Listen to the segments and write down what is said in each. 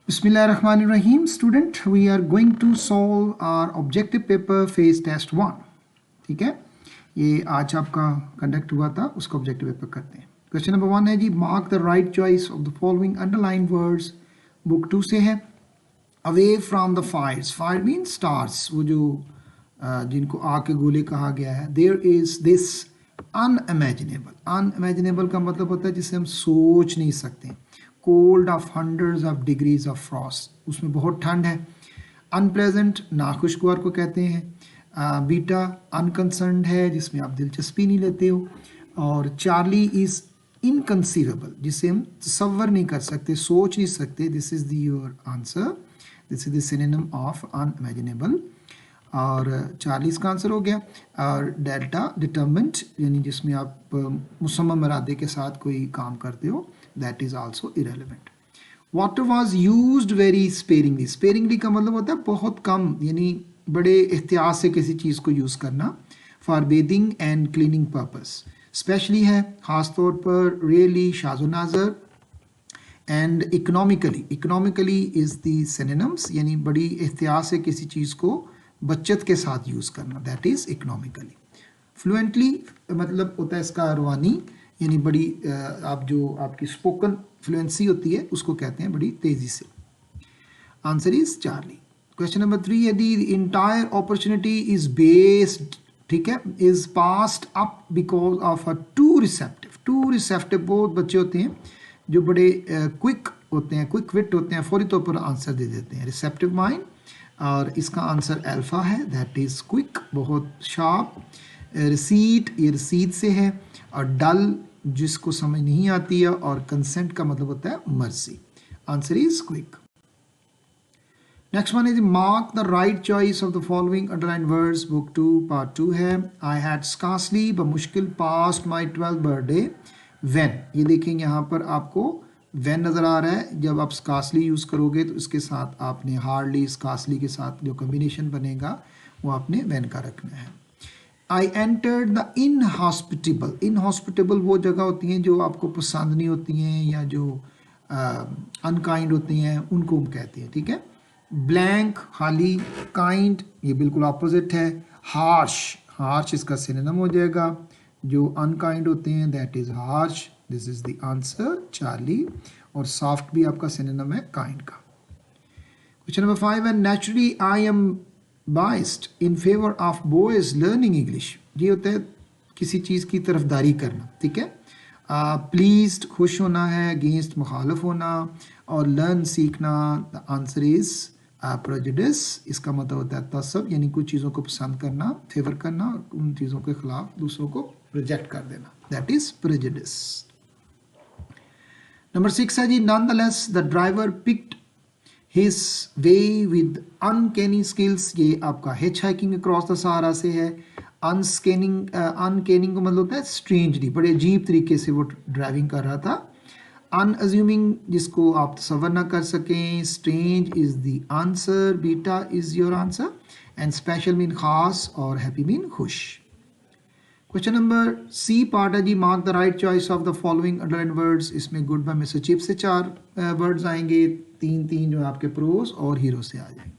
Bismillahirrahmanirrahim. Student, we are going to solve our objective paper phase test 1. ठीक है, ये आज आपका कंडक्ट हुआ था, उसका ऑब्जेक्टिव पेपर करते हैं. क्वेश्चन नंबर 1 है जी, mark the right choice of the following underline words. Book 2 से है. Away from the fires. Fire mean stars, वो जो जिनको आग के गोले कहा गया है. There is this unimaginable. Unimaginable का मतलब होता है जिसे हम सोच नहीं सकते. Cold of hundreds of degrees of frost, उसमें बहुत ठंड है. अनप्लेजेंट नाखुशगवार को कहते हैं. बीटा अनकंसर्न्ड है, जिसमें आप दिलचस्पी नहीं लेते हो. और चार्ली इज इनकंसीवेबल, जिसे हम तसव्वुर नहीं कर सकते, सोच नहीं सकते. This is your answer. This is the synonym of unimaginable. और चार्ली इसका आंसर हो गया. और डेल्टा डिटर्मिनेंट, यानी जिसमें आप मुसम्मम इरादे के साथ कोई काम करते हो, that is also irrelevant. Water was used very sparingly. Sparingly का मतलब होता है बहुत कम, यानी बड़े एहतियात से किसी चीज़ को यूज़ करना. For bathing and cleaning purpose. Specially है ख़ास तौर पर, really, Shazo नाज़र. And economically. Economically is the synonyms, यानी बड़ी एहतियात से किसी चीज़ को बचत के साथ यूज़ करना. That is economically. Fluently मतलब होता है इसका रवानी, यानी बड़ी आप जो आपकी स्पोकन फ्लुएंसी होती है उसको कहते हैं बड़ी तेज़ी से. Answer is Charlie. Question number 3 है the entire opportunity is based, ठीक है, is passed up because of a too receptive. Too receptive बहुत बच्चे होते हैं जो बड़े क्विक होते हैं, क्विक विट होते हैं, फौरी तौर पर आंसर दे देते हैं. Receptive mind. और इसका आंसर अल्फा है, दैट इज़ क्विक, बहुत शार्प. रिसीट, ये रिसीट से है. और डल, जिसको समझ नहीं आती है. और कंसेंट का मतलब होता है मर्जी. Answer is quick. Next one is mark the right choice of the following underline words. Book 2 part 2 है. आई हैड स्कार्सली बमुश्किल past my 12th birthday when. ये देखेंगे यहाँ पर आपको व्हेन नज़र आ रहा है. जब आप स्कार्सली यूज़ करोगे तो इसके साथ आपने हार्डली, स्कार्सली के साथ जो कम्बिनेशन बनेगा वो आपने व्हेन का रखना है. I entered the inhospitable. Inhospitable वो जगह होती हैं जो आपको पसंद नहीं होती हैं या जो अनकाइंड होती हैं, उनको हम कहते हैं, ठीक है. ब्लैंक खाली. काइंड ये बिल्कुल ऑपोजिट है. हार्श, हार्श इसका सिनोनिम हो जाएगा. जो अनकाइंड होते हैं that is harsh. This is the answer Charlie. और सॉफ्ट भी आपका सिनोनिम है काइंड का. क्वेश्चन नंबर 5 है naturally I am biased in favor of boys learning English. ये होता है किसी चीज़ की तरफदारी करना, ठीक है. प्लीज्ड खुश होना है, अगेंस्ट मुखालिफ होना. और लर्न सीखना. The answer is prejudice. इसका मतलब होता है तसब, यानी कुछ चीज़ों को पसंद करना, फेवर करना, और उन चीज़ों के खिलाफ दूसरों को रिजेक्ट कर देना. That is prejudice. नंबर 6 है जी, nonetheless the driver picked His way with uncanny skills. ये आपका hitch hiking across the Sahara से है. अनस्कैनिंग, अनकैनिंग का मतलब होता है स्ट्रेंजली, बड़े अजीब तरीके से वो ड्राइविंग कर रहा था. अनअज्यूमिंग, जिसको आप तसव्वुर ना कर सकें. Strange is the answer. Beta is your answer. And special mean खास, और हैप्पी मीन खुश. क्वेश्चन नंबर सी पार्ट है जी, mark the right choice of the following underline words. इसमें गुड बाय मिस्टर चिप से 4 वर्ड्स आएंगे. 3 जो आपके प्रोज और हीरो से आ जाएंगे.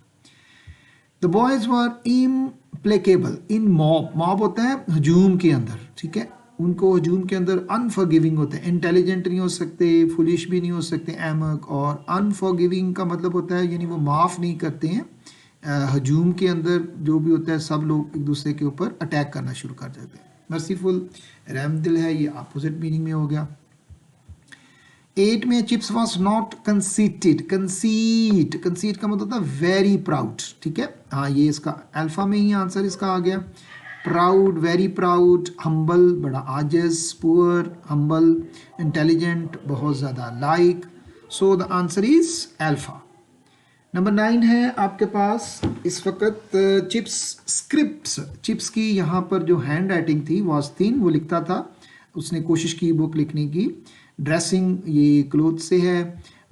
The boys were implacable in mob. Mob होता है हजूम के अंदर, ठीक है. उनको हजूम के अंदर अनफॉरगिविंग होता है. इंटेलिजेंट नहीं हो सकते, फुलिश भी नहीं हो सकते, एमक. और अनफॉरगिविंग का मतलब होता है यानी वो माफ़ नहीं करते हैं. हजूम के अंदर जो भी होता है सब लोग एक दूसरे के ऊपर अटैक करना शुरू कर देते हैं. मर्सीफुल, रहमदिल है, ये अपोजिट मीनिंग में हो गया. 8 में chips was not conceited. Conceit, conceit का मतलब होता है वेरी प्राउड, ठीक है. हाँ, ये इसका अल्फा में ही आंसर इसका आ गया. Proud, very proud. हम्बल, बड़ा आजिज. Poor, humble. इंटेलिजेंट, बहुत ज़्यादा like. So the answer is alpha. Number 9 है आपके पास इस वक्त चिप्स स्क्रिप्ट्स. चिप्स की यहाँ पर जो हैंड राइटिंग थी वॉज थिन, वो लिखता था, उसने कोशिश की बुक लिखने की. ड्रेसिंग, ये क्लोथ से है.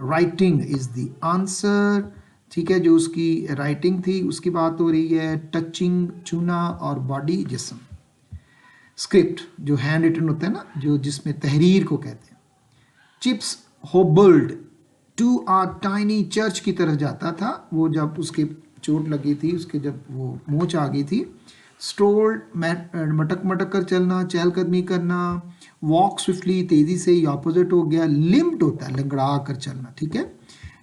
राइटिंग इज द आंसर, ठीक है. जो उसकी राइटिंग थी उसकी बात हो रही है. टचिंग, छूना. और बॉडी, जिस्म. स्क्रिप्ट जो हैंड रिटन होता है ना, जो जिसमें तहरीर को कहते हैं. Chips hobbled, to a tiny church की तरफ जाता था। वो जब उसके चोट लगी थी, उसके जब वो मोच आ गई थी। स्ट्रोल्ड, मटक मटक कर चलना, चहलकदमी करना। वॉक स्विफ्टली, तेजी से, ये ऑपोजिट हो गया। लिम्प्ड होता है लंगड़ा कर चलना, ठीक है।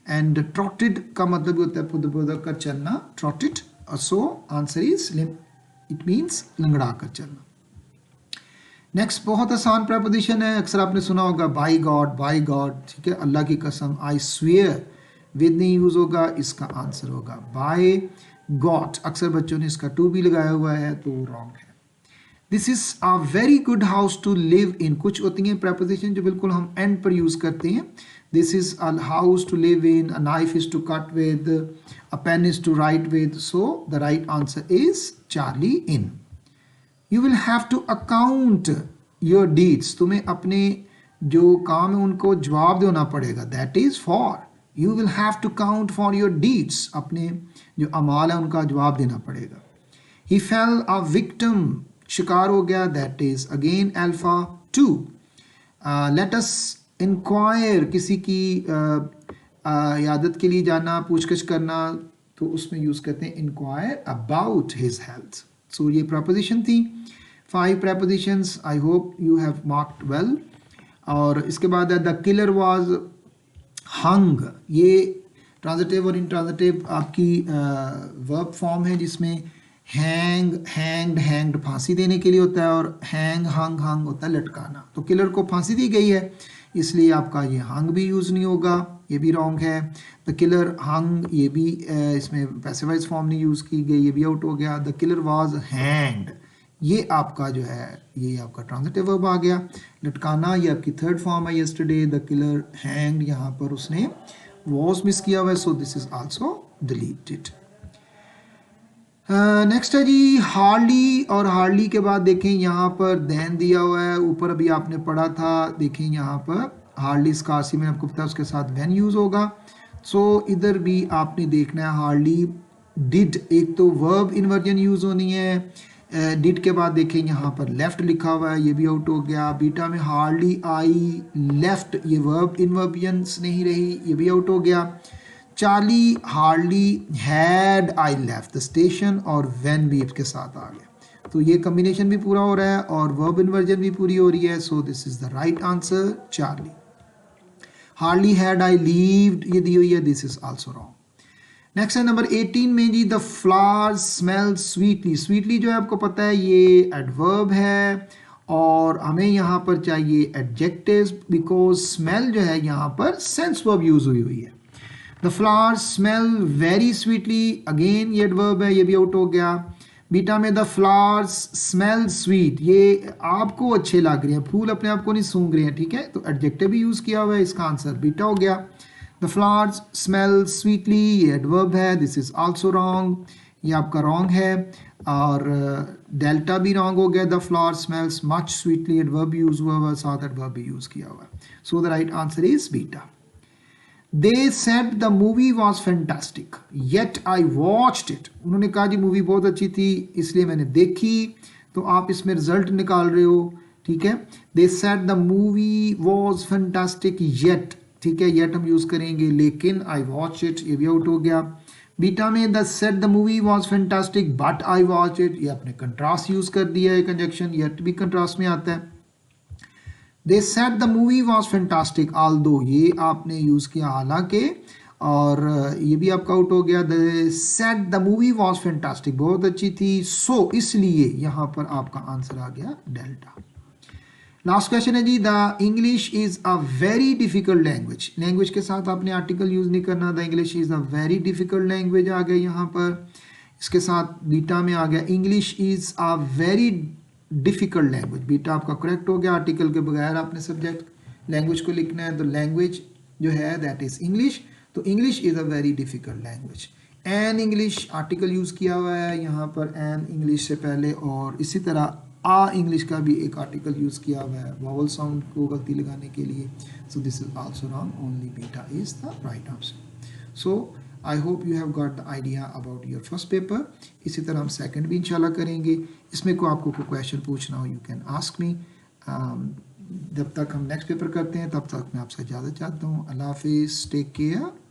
एंड ट्रॉटेड का मतलब होता है फुदक फुदक कर चलना, trotted. So answer is limp, it means लंगड़ा कर चलना। नेक्स्ट बहुत आसान प्रपोजिशन है, अक्सर आपने सुना होगा, बाई गॉड, ठीक है, अल्लाह की कसम। आई स्वेयर विद नहीं यूज होगा, इसका आंसर होगा बाय गॉड। अक्सर बच्चों ने इसका टू भी लगाया हुआ है तो रॉन्ग है। This is a very good house to live in. कुछ होती हैं प्रपोजिशन जो बिल्कुल हम एंड पर यूज करते हैं। This is a house to live in, a knife is to cut with, a pen is to write with. So the right answer is Charlie in. You will have to account your deeds. तुम्हें अपने जो काम है उनको जवाब देना पड़ेगा। That is for, you will have to count for your deeds. अपने जो अमाल है उनका जवाब देना पड़ेगा। ही फेल अ विक्टिम, शिकार हो गया। That is again alpha 2। Let us inquire, किसी की यादत के लिए जाना, पूछताछ करना, तो उसमें यूज करते हैं इंक्वायर अबाउट हिज हेल्थ। सो ये प्रपोजिशन थी, 5 propositions. I hope you have marked well. और इसके बाद है द किलर वाज हंग। ये ट्रांजिटिव और इंट्रांजिटिव आपकी वर्ब फॉर्म है, जिसमें हैंग, हैंग्ड, हैंग्ड फांसी देने के लिए होता है, और हैंग, हंग, हंग होता है लटकाना। तो किलर को फांसी दी गई है, इसलिए आपका ये हंग भी यूज़ नहीं होगा, ये भी रॉन्ग है। द किलर हंग, ये भी इसमें पैसिवाइज फॉर्म नहीं यूज़ की गई, ये भी आउट हो गया। द किलर वाज हैंग्ड, ये आपका जो है ये आपका ट्रांजिटिव वर्ब आ गया। लटकाना ये आपकी थर्ड फॉर्म है, यस्टरडे द किलर हैंग्ड, यहाँ पर उसने वॉज मिस किया हुआ है, so this is also deleted. Next है जी हार्ली, और हार्ली के बाद देखें यहाँ पर देन दिया हुआ है, ऊपर अभी आपने पढ़ा था, देखें यहाँ पर हार्ली स्कार्सी में आपको पता है उसके साथ वेन यूज होगा। सो इधर भी आपने देखना है हार्ली डिड, एक तो वर्ब इन्वर्जन यूज होनी है। डिड के बाद देखें यहाँ पर लेफ्ट लिखा हुआ है, ये भी आउट हो गया। बीटा में हार्डली आई लेफ्ट, ये वर्ब इन्वर्जन्स नहीं रही, ये भी आउट हो गया। Charlie hardly had I left the station, और व्हेन भी इसके साथ आ गया, तो ये कॉम्बिनेशन भी पूरा हो रहा है और वर्ब इन्वर्जन भी पूरी हो रही है। So this is the right answer Charlie. Hardly had I leaved, ये दी हुई है, this is also wrong. Next है नंबर 18 में जी, the flowers smell sweetly. Sweetly जो है आपको पता है ये एडवर्ब है, और हमें यहाँ पर चाहिए एडजेक्टिव्स, बिकॉज स्मेल जो है यहाँ पर सेंस वर्ब यूज हुई है। The flowers smell very sweetly, again ये एडवर्ब है, ये भी आउट हो गया। बीटा में द फ्लावर्स स्मेल स्वीट, ये आपको अच्छे लग रहे हैं, फूल अपने आप को नहीं सूंघ रहे हैं, ठीक है, तो एडजेक्टिव भी यूज किया हुआ है, इसका आंसर बीटा हो गया। द फ्लावर्स स्मेल स्वीटली, ये एडवर्ब है, दिस इज आल्सो रॉन्ग, ये आपका रॉन्ग है। और डेल्टा भी रॉन्ग हो गया। The flowers smells much sweetly, adverb use हुआ हुआ, साथ एडवर्ब भी यूज किया हुआ है। सो the right answer is beta. They said the movie was fantastic, yet I watched it. उन्होंने कहा जी मूवी बहुत अच्छी थी इसलिए मैंने देखी, तो आप इसमें रिजल्ट निकाल रहे हो, ठीक है। They said the movie was fantastic yet, ठीक है, yet हम यूज करेंगे, लेकिन I watched it, ये भी आउट हो गया। बीटा में the said the movie was fantastic but I watched it, ये आपने कंट्रास्ट यूज कर दिया है, कंजक्शन yet भी कंट्रास्ट में आता है। They said the movie was fantastic although, ये आपने यूज किया हालांकि, और ये भी आपका आउट हो गया। They said the movie was fantastic, बहुत अच्छी थी, सो इसलिए यहाँ पर आपका आंसर आ गया डेल्टा। लास्ट क्वेश्चन है जी, the English is a very difficult language. Language के साथ आपने आर्टिकल यूज नहीं करना, the English is a very difficult language आ गया यहाँ पर, इसके साथ बीटा में आ गया English is a very difficult language, beta आपका करेक्ट हो गया। आर्टिकल के बगैर आपने सब्जेक्ट लैंग्वेज को लिखना है, तो लैंग्वेज जो है दैट इज इंग्लिश, तो English is a very difficult language. An English article use किया हुआ है यहाँ पर, एन इंग्लिश से पहले, और इसी तरह आ इंग्लिश का भी एक आर्टिकल यूज किया हुआ है वॉवल साउंड को गलती लगाने के लिए। सो this is also wrong, only beta is the right answer. So I hope you have got the idea about your first paper. इसी तरह हम सेकंड भी इंशाल्लाह करेंगे। इसमें को आपको कोई क्वेश्चन पूछना हो, यू कैन आस्क मी। जब तक हम नेक्स्ट पेपर करते हैं तब तक मैं आपसे इजाज़त चाहता हूँ। अल्लाह हाफिज़, टेक केयर।